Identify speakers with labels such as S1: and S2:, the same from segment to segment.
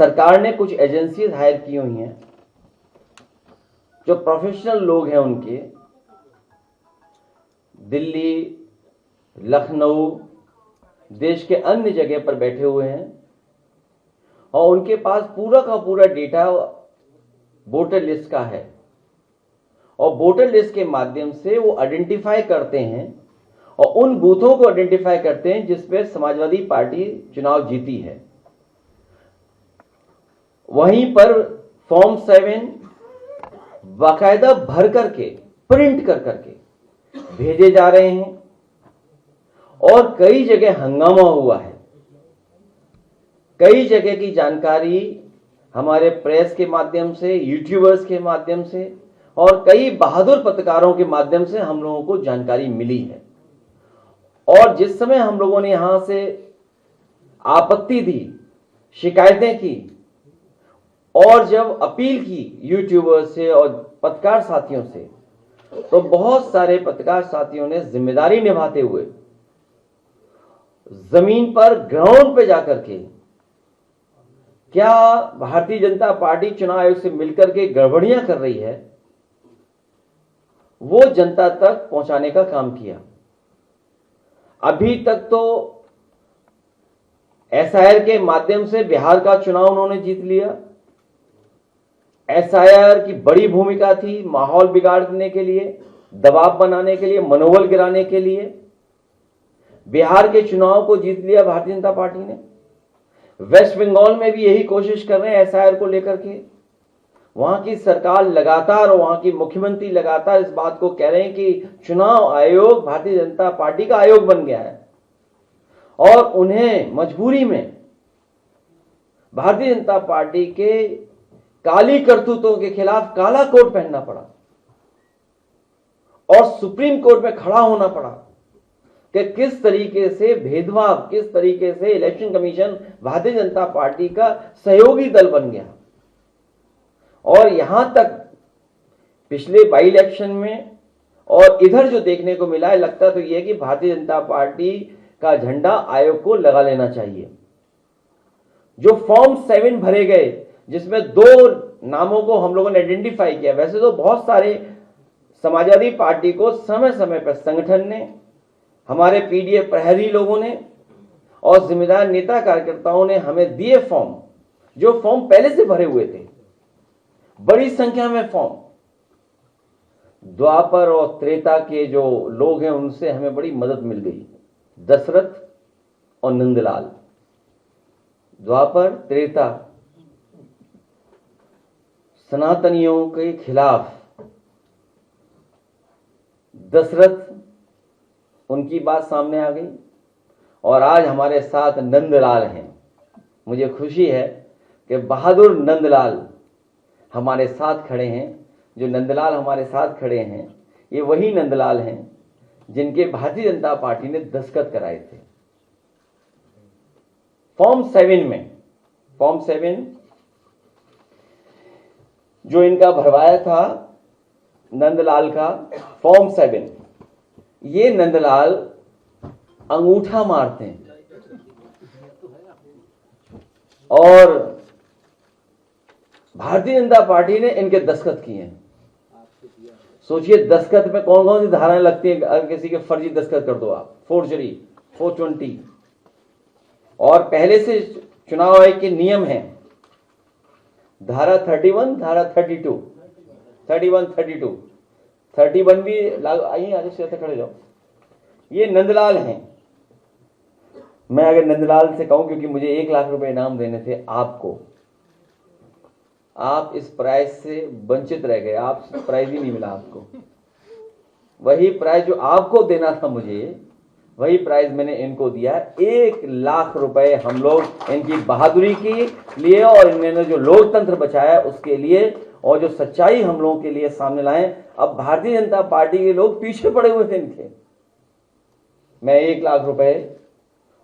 S1: सरकार ने कुछ एजेंसीज हायर की हुई हैं, जो प्रोफेशनल लोग हैं उनके, दिल्ली, लखनऊ, देश के अन्य जगह पर बैठे हुए हैं और उनके पास पूरा का पूरा डेटा वोटर लिस्ट का है और वोटर लिस्ट के माध्यम से वो आइडेंटिफाई करते हैं और उन बूथों को आइडेंटिफाई करते हैं जिसपे समाजवादी पार्टी चुनाव जीती है। वहीं पर फॉर्म 7 बाकायदा भर करके प्रिंट कर करके भेजे जा रहे हैं और कई जगह हंगामा हुआ है। कई जगह की जानकारी हमारे प्रेस के माध्यम से, यूट्यूबर्स के माध्यम से और कई बहादुर पत्रकारों के माध्यम से हम लोगों को जानकारी मिली है। और जिस समय हम लोगों ने यहां से आपत्ति दी, शिकायतें की और जब अपील की यूट्यूबर्स से और पत्रकार साथियों से, तो बहुत सारे पत्रकार साथियों ने जिम्मेदारी निभाते हुए जमीन पर, ग्राउंड पे जाकर के क्या भारतीय जनता पार्टी चुनाव आयोग से मिलकर के गड़बड़ियां कर रही है, वो जनता तक पहुंचाने का काम किया। अभी तक तो एसआईआर के माध्यम से बिहार का चुनाव उन्होंने जीत लिया। एसआईआर की बड़ी भूमिका थी माहौल बिगाड़ने के लिए, दबाव बनाने के लिए, मनोबल गिराने के लिए। बिहार के चुनाव को जीत लिया भारतीय जनता पार्टी ने। वेस्ट बंगाल में भी यही कोशिश कर रहे हैं एसआईआर को लेकर के। वहां की सरकार लगातार और वहां की मुख्यमंत्री लगातार इस बात को कह रहे हैं कि चुनाव आयोग भारतीय जनता पार्टी का आयोग बन गया है और उन्हें मजबूरी में भारतीय जनता पार्टी के काली करतूतों के खिलाफ काला कोट पहनना पड़ा और सुप्रीम कोर्ट में खड़ा होना पड़ा कि किस तरीके से भेदभाव, किस तरीके से election commission Bharatiya Janata party का सहयोगी दल बन गया। और यहां तक पिछले बाई इलेक्शन में और इधर जो देखने को मिला है, लगता तो यह कि भारतीय जनता पार्टी का झंडा आयोग को लगा लेना चाहिए। जो फॉर्म 7 भरे गए, जिसमें 2 नामों को हम लोगों ने आइडेंटिफाई किया। वैसे तो बहुत सारे समाजवादी पार्टी को समय समय पर संगठन ने, हमारे पीडीएफ प्रहरी लोगों ने और जिम्मेदार नेता कार्यकर्ताओं ने हमें दिए फॉर्म, जो फॉर्म पहले से भरे हुए थे, बड़ी संख्या में फॉर्म। द्वापर और त्रेता के जो लोग हैं उनसे हमें बड़ी मदद मिल गई। दशरथ और नंदलाल, द्वापर त्रेता, सनातनियों के खिलाफ दशरथ, उनकी बात सामने आ गई और आज हमारे साथ नंदलाल हैं। मुझे खुशी है कि बहादुर नंदलाल हमारे साथ खड़े हैं। जो नंदलाल हमारे साथ खड़े हैं, ये वही नंदलाल हैं जिनके भारतीय जनता पार्टी ने दस्तखत कराए थे फॉर्म 7 में। फॉर्म 7 जो इनका भरवाया था नंदलाल का फॉर्म 7, ये नंदलाल अंगूठा मारते हैं और भारतीय जनता पार्टी ने इनके दस्तखत किए हैं। सोचिए दस्तखत में कौन कौन सी धाराएं लगती हैं। अगर किसी के फर्जी दस्तखत कर दो आप, फोर्जरी, 420। और पहले से चुनाव आयोग के नियम हैं, धारा 31, धारा 32, 31, 32, 31 भी लागू। आइए आगे से खड़े जाओ। ये नंदलाल हैं। मैं अगर नंदलाल से कहूं, क्योंकि मुझे 1 लाख रुपए इनाम देने थे आपको, आप इस प्राइज से वंचित रह गए। आप प्राइज ही नहीं मिला आपको। वही प्राइज जो आपको देना था मुझे, वही प्राइज मैंने इनको दिया। 1 लाख रुपए हम लोग इनकी बहादुरी के लिए और इन्होंने जो लोकतंत्र बचाया उसके लिए और जो सच्चाई हम लोगों के लिए सामने लाए। अब भारतीय जनता पार्टी के लोग पीछे पड़े हुए थे इनके। मैं 1 लाख रुपए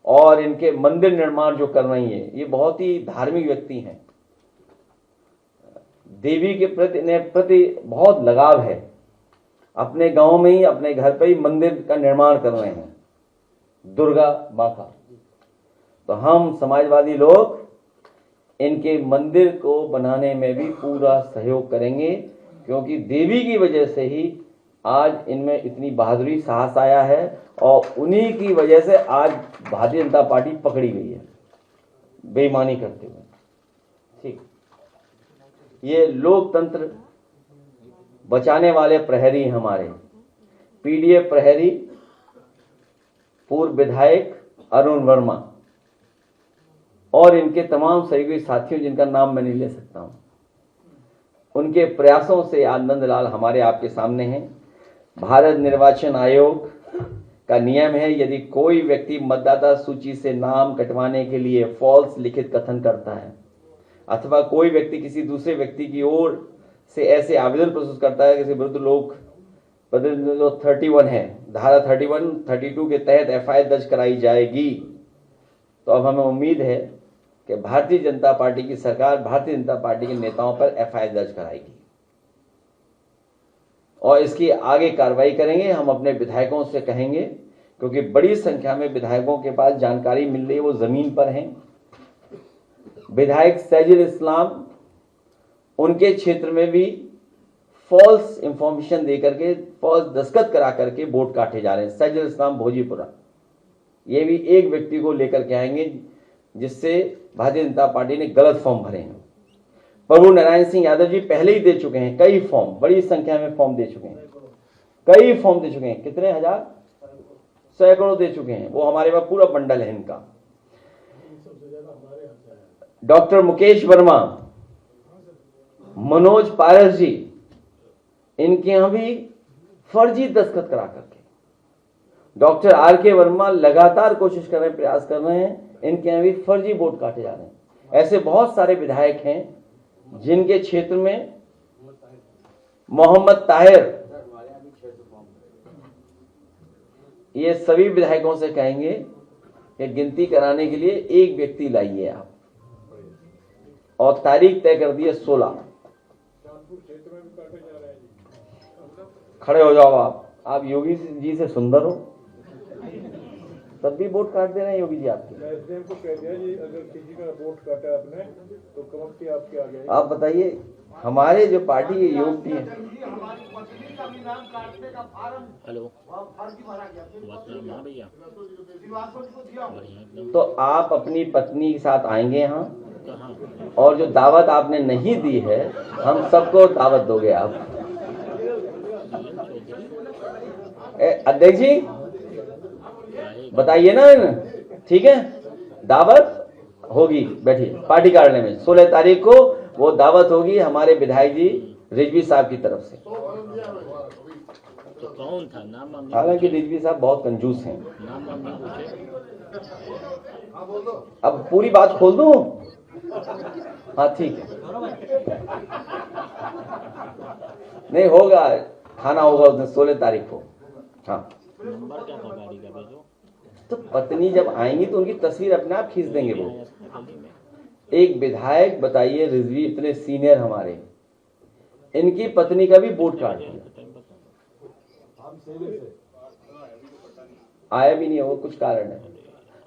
S1: और इनके मंदिर निर्माण जो कर रही है, ये बहुत ही धार्मिक व्यक्ति हैं, देवी के प्रति बहुत लगाव है। अपने गांव में ही, अपने घर पर ही मंदिर का निर्माण कर रहे हैं, दुर्गा माँ का। तो हम समाजवादी लोग इनके मंदिर को बनाने में भी पूरा सहयोग करेंगे, क्योंकि देवी की वजह से ही आज इनमें इतनी बहादुरी साहस आया है और उन्हीं की वजह से आज भारतीय जनता पार्टी पकड़ी गई है बेईमानी करते हुए। ठीक, ये लोकतंत्र बचाने वाले प्रहरी हमारे पीडीएफ प्रहरी पूर्व विधायक अरुण वर्मा और इनके तमाम सहयोगी साथियों जिनका नाम मैं नहीं ले सकता हूं, उनके प्रयासों से आज नंदलाल हमारे आपके सामने हैं। भारत निर्वाचन आयोग का नियम है, यदि कोई व्यक्ति मतदाता सूची से नाम कटवाने के लिए फॉल्स लिखित कथन करता है अथवा कोई व्यक्ति किसी दूसरे व्यक्ति की ओर से ऐसे आवेदन प्रस्तुत करता है किसी विरुद्ध लोक प्रतिनिधि जो 31 है, धारा 31, 32 के तहत एफआईआर दर्ज कराई जाएगी। तो अब हमें उम्मीद है कि भारतीय जनता पार्टी की सरकार भारतीय जनता पार्टी के नेताओं पर एफआईआर दर्ज कराएगी और इसकी आगे कार्रवाई करेंगे। हम अपने विधायकों से कहेंगे, क्योंकि बड़ी संख्या में विधायकों के पास जानकारी मिल रही है, वो जमीन पर हैं। विधायक सैजुल इस्लाम, उनके क्षेत्र में भी फॉल्स इंफॉर्मेशन देकर के फॉल्स दस्तखत करा करके वोट काटे जा रहे हैं। सैजुल इस्लाम भोजीपुरा, ये भी एक व्यक्ति को लेकर के आएंगे जिससे भारतीय जनता पार्टी ने गलत फॉर्म भरे हैं। प्रभु नारायण सिंह यादव जी पहले ही दे चुके हैं कई फॉर्म, बड़ी संख्या में फॉर्म दे चुके हैं, कई फॉर्म दे चुके हैं, कितने हजार, सैकड़ों दे चुके हैं। वो हमारे पास पूरा बंडल है इनका। डॉक्टर मुकेश वर्मा, मनोज पारस जी, इनके यहां भी फर्जी दस्तखत करा करके। डॉक्टर आर के वर्मा लगातार कोशिश कर रहे हैं, प्रयास कर रहे हैं, इनके यहां भी फर्जी वोट काटे जा रहे हैं। ऐसे बहुत सारे विधायक हैं जिनके क्षेत्र में मोहम्मद ताहिर, ये सभी विधायकों से कहेंगे कि गिनती कराने के लिए एक व्यक्ति लाइए आप, और तारीख तय कर दी है 16। खड़े हो जाओ आप योगी जी से सुंदर हो, तब भी वोट काट दे रहे हैं योगी जी आपके। एसडीएम को कह दिया जी, अगर किसी का वोट काटा आपने तो कमिटी आपके आ गई। आप बताइए, हमारे जो पार्टी के योग टीम, हेलो, तो आप अपनी पत्नी के साथ आएंगे यहाँ, और जो दावत आपने नहीं दी है हम सबको दावत दोगे आप। अध्यक्ष जी बताइए ना, ठीक है, दावत होगी, बैठिए पार्टी कार्यालय में 16 तारीख को वो दावत होगी हमारे विधायक जी रिजवी साहब की तरफ से। तो कौन था नाम? हालांकि रिजवी साहब बहुत कंजूस हैं। अब पूरी बात खोल दूं? हाँ ठीक है, नहीं होगा, खाना होगा उस दिन 16 तारीख को। हाँ, नंबर क्या था गाड़ी का भेजो। तो पत्नी जब आएंगी तो उनकी तस्वीर अपने आप खींच देंगे वो। एक विधायक बताइए, रिजवी इतने सीनियर हमारे, इनकी पत्नी का भी वोट काट दिया, आया भी नहीं, वो कुछ कारण है।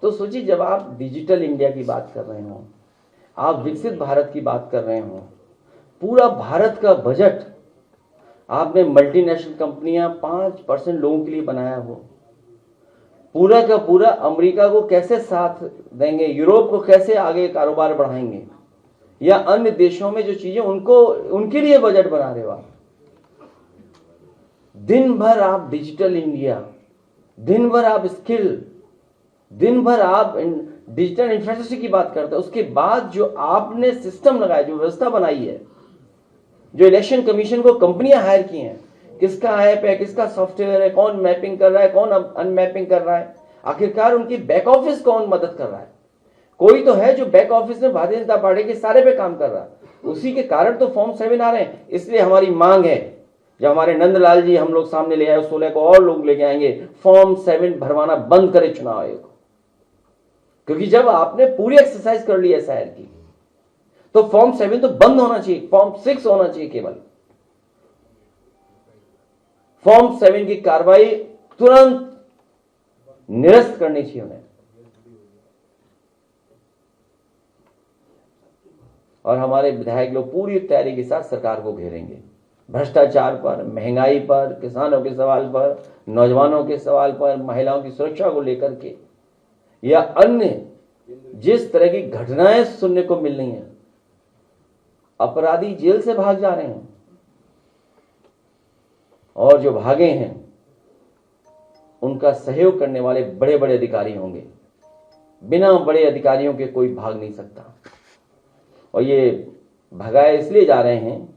S1: तो सोचिए, जब आप डिजिटल इंडिया की बात कर रहे हो, आप विकसित भारत की बात कर रहे हो, पूरा भारत का बजट आपने मल्टीनेशनल कंपनियां 5% लोगों के लिए बनाया हो, पूरा का पूरा अमेरिका को कैसे साथ देंगे, यूरोप को कैसे आगे कारोबार बढ़ाएंगे, या अन्य देशों में जो चीजें उनको उनके लिए बजट बना रहे हो आप। दिन भर आप डिजिटल इंडिया, दिन भर आप स्किल, दिन भर आप डिजिटल इंफ्रास्ट्रक्चर की बात करते हैं। उसके बाद जो आपने सिस्टम लगाया, जो व्यवस्था बनाई है, जो इलेक्शन कमीशन को कंपनियां हायर की हैं, किसका ऐप है, किसका सॉफ्टवेयर है, कौन मैपिंग कर रहा है, कौन अनमैपिंग कर रहा है, आखिरकार उनकी बैक ऑफिस कौन मदद कर रहा है। कोई तो है जो बैक ऑफिस में भारतीय जनता पार्टी के सारे पे काम कर रहा है, उसी के कारण तो फॉर्म 7 आ रहे हैं। इसलिए हमारी मांग है, जब हमारे नंदलाल जी हम लोग सामने ले आए, 16 को और लोग लेके आएंगे, फॉर्म 7 भरवाना बंद करे चुनाव आयोग, क्योंकि जब आपने पूरी एक्सरसाइज कर ली एसआईआर की तो फॉर्म 7 तो बंद होना चाहिए, फॉर्म 6 होना चाहिए केवल। फॉर्म 7 की कार्रवाई तुरंत निरस्त करनी चाहिए उन्हें। और हमारे विधायक लोग पूरी तैयारी के साथ सरकार को घेरेंगे। भ्रष्टाचार पर, महंगाई पर, किसानों के सवाल पर, नौजवानों के सवाल पर, महिलाओं की सुरक्षा को लेकर के या अन्य जिस तरह की घटनाएं सुनने को मिल रही हैं, अपराधी जेल से भाग जा रहे हैं और जो भागे हैं उनका सहयोग करने वाले बड़े बड़े अधिकारी होंगे। बिना बड़े अधिकारियों के कोई भाग नहीं सकता। और ये भगाए इसलिए जा रहे हैं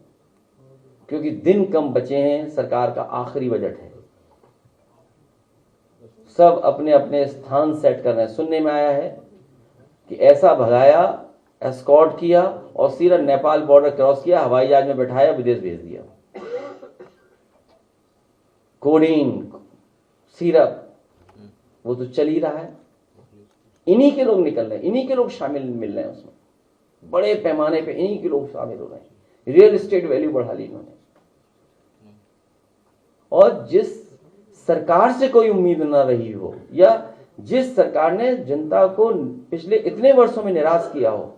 S1: क्योंकि दिन कम बचे हैं, सरकार का आखिरी बजट है। सब अपने अपने स्थान सेट कर रहे हैं। सुनने में आया है कि ऐसा भगाया, एस्कॉर्ट किया और सीधा नेपाल बॉर्डर क्रॉस किया, हवाई जहाज में बैठाया, विदेश भेज दिया। कोडीन, सिरप, वो तो चल ही रहा है। इन्हीं के लोग निकल रहे हैं, इन्हीं के लोग शामिल मिल रहे हैं उसमें। बड़े पैमाने पे इन्हीं के लोग शामिल हो रहे हैं। रियल एस्टेट वैल्यू बढ़ा ली इन्होंने। और जिस सरकार से कोई उम्मीद ना रही हो या जिस सरकार ने जनता को पिछले इतने वर्षों में निराश किया हो,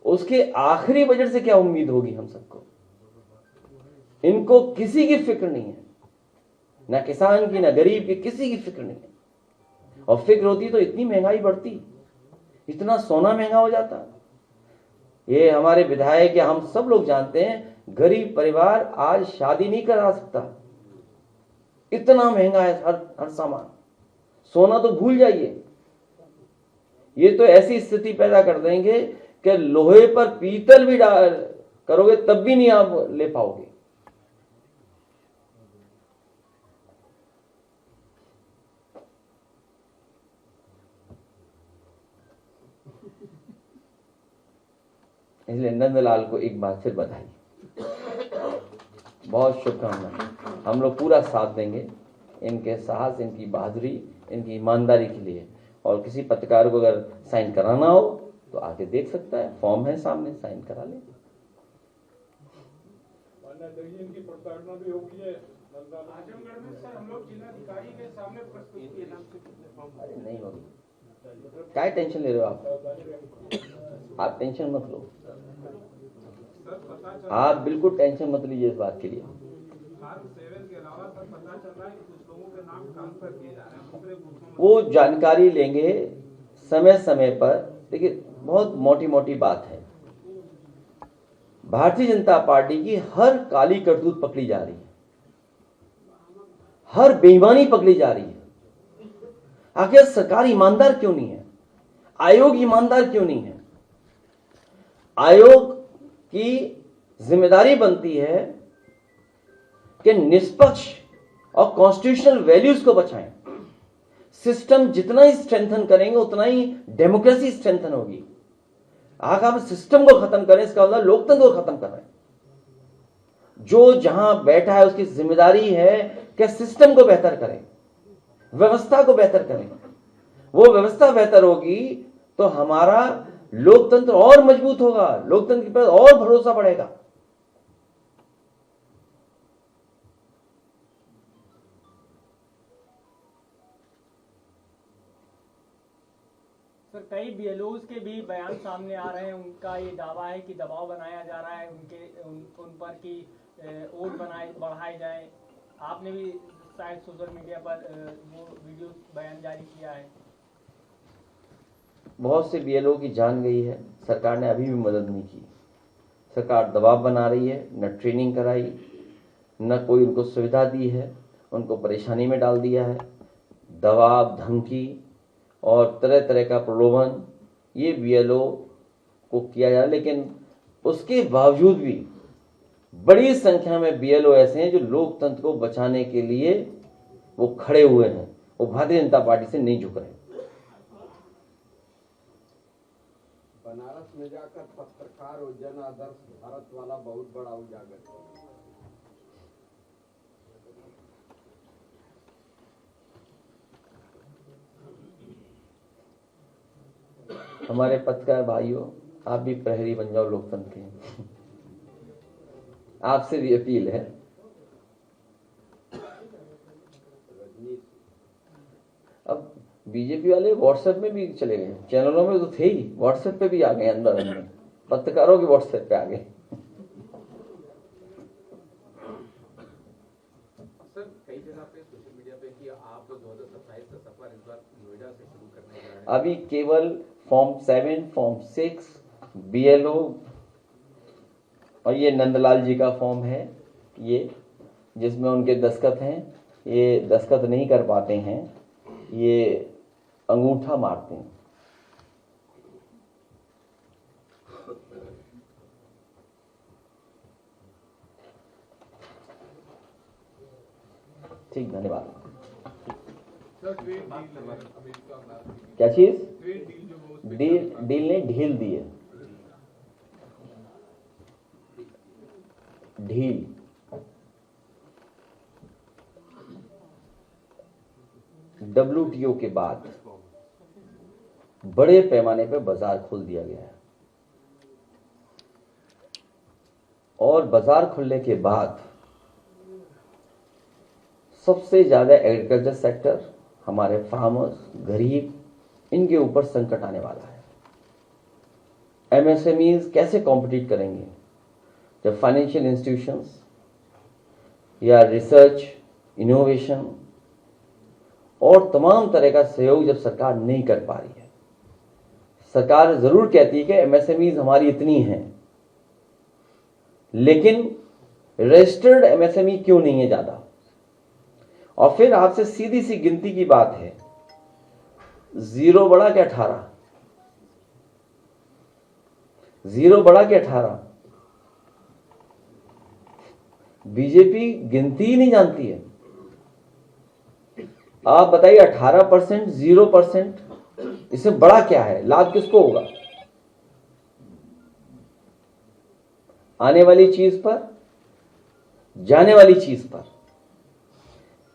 S1: उसके आखिरी बजट से क्या उम्मीद होगी हम सबको। इनको किसी की फिक्र नहीं है, ना किसान की, ना गरीब की, किसी की फिक्र नहीं है। और फिक्र होती तो इतनी महंगाई बढ़ती, इतना सोना महंगा हो जाता। ये हमारे विधायक या हम सब लोग जानते हैं, गरीब परिवार आज शादी नहीं करा सकता, इतना महंगा है हर सामान। सोना तो भूल जाइए। ये तो ऐसी स्थिति पैदा कर देंगे कि लोहे पर पीतल भी करोगे तब भी नहीं आप ले पाओगे। इसलिए नंदलाल को एक बार फिर बधाई, बहुत शुभकामनाएं। हम लोग पूरा साथ देंगे इनके साहस, इनकी बहादुरी, इनकी ईमानदारी के लिए। और किसी पत्रकार को अगर साइन कराना हो तो आके देख सकता है, फॉर्म है सामने, साइन करा ले।
S2: इनकी प्रताड़ना भी होगी है। आजमगढ़ में सर हम लोग जिलाधिकारी के सामने प्रस्तुत किए नाम से।
S1: अरे नहीं होगी, क्या टेंशन ले रहे हो आप टेंशन मत लो। आप बिल्कुल टेंशन मत लीजिए इस बात के लिए।
S2: के अलावा सर पता चल रहा है कि कुछ लोगों के नाम ट्रांसफर किए जा रहे हैं दूसरे बूथों में।
S1: वो जानकारी लेंगे समय समय पर। देखिए, बहुत मोटी मोटी बात है। भारतीय जनता पार्टी की हर काली करतूत पकड़ी जा रही है, हर बेईमानी पकड़ी जा रही है। आखिर सरकार ईमानदार क्यों नहीं है? आयोग ईमानदार क्यों नहीं है? आयोग की जिम्मेदारी बनती है कि निष्पक्ष और कॉन्स्टिट्यूशनल वैल्यूज को बचाएं। सिस्टम जितना ही स्ट्रेंथन करेंगे उतना ही डेमोक्रेसी स्ट्रेंथन होगी। अगर हम सिस्टम को खत्म करें, इसका मतलब लोकतंत्र को खत्म कर रहे हैं। जो जहां बैठा है उसकी जिम्मेदारी है कि सिस्टम को बेहतर करें, व्यवस्था को बेहतर करें। वो व्यवस्था बेहतर होगी तो हमारा लोकतंत्र और मजबूत होगा, लोकतंत्र पर और भरोसा बढ़ेगा।
S3: सर, कई बीएलओज के भी बयान सामने आ रहे हैं। उनका ये दावा है कि दबाव बनाया जा रहा है उन पर कि वोट बढ़ाए जाए। आपने भी शायद सोशल मीडिया पर वो वीडियो बयान जारी किया है।
S1: बहुत से बीएलओ की जान गई है, सरकार ने अभी भी मदद नहीं की। सरकार दबाव बना रही है, न ट्रेनिंग कराई, न कोई उनको सुविधा दी है, उनको परेशानी में डाल दिया है। दबाव, धमकी और तरह तरह का प्रलोभन ये बीएलओ को किया जा रहा है। लेकिन उसके बावजूद भी बड़ी संख्या में बीएलओ ऐसे हैं जो लोकतंत्र को बचाने के लिए वो खड़े हुए हैं। वो भारतीय जनता पार्टी से नहीं झुक रहे।
S4: बनारस में जाकर पत्रकार और जन आदर्श भारत वाला बहुत बड़ा उजागर।
S1: हमारे पत्रकार भाइयों, आप भी प्रहरी बन जाओ लोकतंत्र के। आपसे भी अपील है। अब बीजेपी वाले व्हाट्सएप में भी चले गए, चैनलों में तो थे ही, व्हाट्सएप पे भी आ गए अंदर अंदर। पत्रकारों के व्हाट्सएप पे आ गए।
S5: सर कई जगह पे सोशल मीडिया पे कि आप 2027 का सफर इस बार नोएडा से शुरू करने जा रहे हैं।
S1: अभी केवल फॉर्म 7, फॉर्म 6, BLO और ये नंदलाल जी का फॉर्म है, ये जिसमें उनके दस्तखत हैं, ये दस्तखत नहीं कर पाते हैं, ये अंगूठा मारते हैं। ठीक, धन्यवाद। क्या चीज? डील ने ढील दी है, ढील। WTO के बाद बड़े पैमाने पर बाजार खोल दिया गया है और बाजार खुलने के बाद सबसे ज्यादा एग्रीकल्चर सेक्टर, हमारे फार्मर्स, गरीब, इनके ऊपर संकट आने वाला है। MSMEs कैसे कॉम्पिटिट करेंगे जब फाइनेंशियल इंस्टीट्यूशंस या रिसर्च, इनोवेशन और तमाम तरह का सहयोग जब सरकार नहीं कर पा रही है। सरकार जरूर कहती है कि MSMEs हमारी इतनी हैं, लेकिन रजिस्टर्ड MSME क्यों नहीं है ज्यादा? और फिर आपसे सीधी सी गिनती की बात है, 0 बड़ा क्या 18, 0 बड़ा क्या 18। बीजेपी गिनती ही नहीं जानती है। आप बताइए 18%, 0%, इससे बड़ा क्या है? लाभ किसको होगा? आने वाली चीज पर, जाने वाली चीज पर।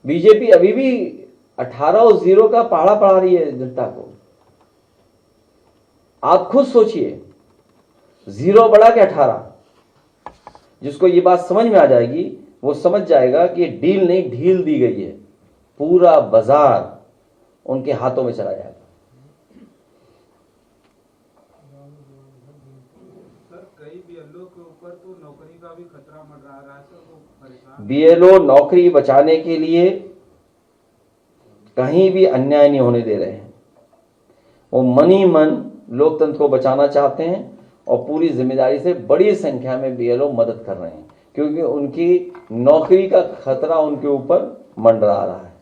S1: बीजेपी अभी भी 18 और 0 का पहाड़ा पढ़ा रही है जनता को। आप खुद सोचिए, 0 बड़ा कि 18। जिसको ये बात समझ में आ जाएगी वो समझ जाएगा कि डील नहीं ढील दी गई है, पूरा बाजार उनके हाथों में चला जाएगा।
S2: सर कई BLO के ऊपर तो नौकरी का भी खतरा मंडरा रहा है सर, वो परेशान।
S1: BLO नौकरी बचाने के लिए कहीं भी अन्याय नहीं होने दे रहे हैं। वो मन ही मन लोकतंत्र को बचाना चाहते हैं और पूरी जिम्मेदारी से बड़ी संख्या में BLO मदद कर रहे हैं, क्योंकि उनकी नौकरी का खतरा उनके ऊपर मंडरा रहा है।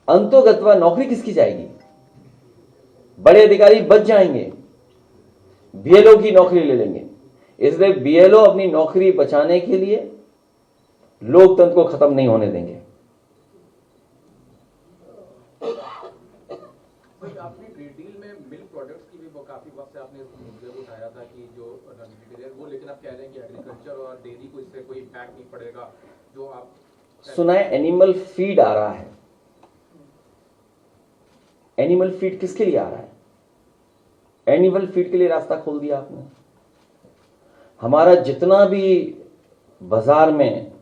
S1: अंतोगत्वा नौकरी किसकी जाएगी? बड़े अधिकारी बच जाएंगे, BLO की नौकरी ले लेंगे। इसलिए BLO अपनी नौकरी बचाने के लिए लोकतंत्र को खत्म नहीं होने देंगे।
S5: आपने ट्रेड डील में मिल्क प्रोडक्ट्स की भी काफी वक्त से आपने मुद्दे को उठाया था कि जो वो, लेकिन आप कह रहे हैं कि एग्रीकल्चर और डेयरी को इससे कोई इम्पैक्ट नहीं पड़ेगा। जो आप
S1: सुना है एनिमल फीड आ रहा है। एनिमल फीड किसके लिए आ रहा है? एनिमल फीड के लिए रास्ता खोल दिया आपने। हमारा जितना भी बाजार में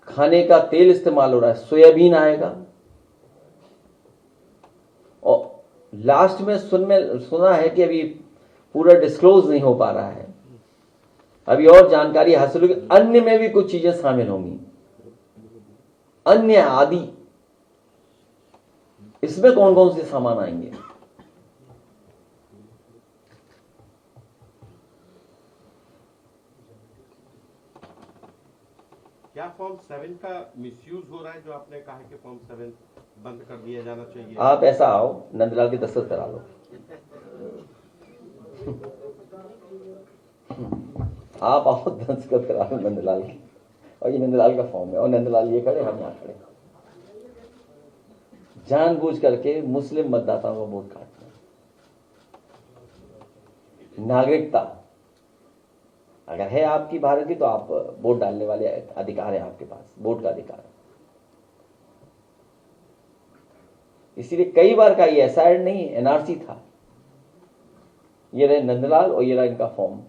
S1: खाने का तेल इस्तेमाल हो रहा है, सोयाबीन आएगा। और लास्ट में सुना है कि अभी पूरा डिस्क्लोज नहीं हो पा रहा है, अभी और जानकारी हासिल होगी, अन्य में भी कुछ चीजें शामिल होंगी, अन्य आदि। इसमें कौन कौन से सामान आएंगे?
S6: क्या फॉर्म 7 का मिसयूज हो रहा है, जो आपने कहा कि फॉर्म 7 बंद कर दिया जाना चाहिए?
S1: आप ऐसा आओ, नंदलाल के दस्तखत करा लो। आप आओ, दस्तखत करा लो नंदलाल की, और ये नंदलाल का फॉर्म है, और नंदलाल ये खड़े, हम यहाँ खड़े। जानबूझ करके मुस्लिम मतदाताओं को वोट काटना। नागरिकता अगर है आपकी भारत की, तो आप वोट डालने वाले अधिकार है आपके पास, वोट का अधिकार। इसीलिए कई बार का ये SIR नहीं, NRC था। ये रहे नंदलाल और ये रहा इनका फॉर्म।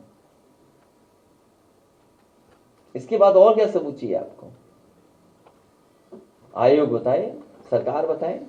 S1: इसके बाद और क्या सबूत चाहिए आपको? आयोग बताए, सरकार बताए।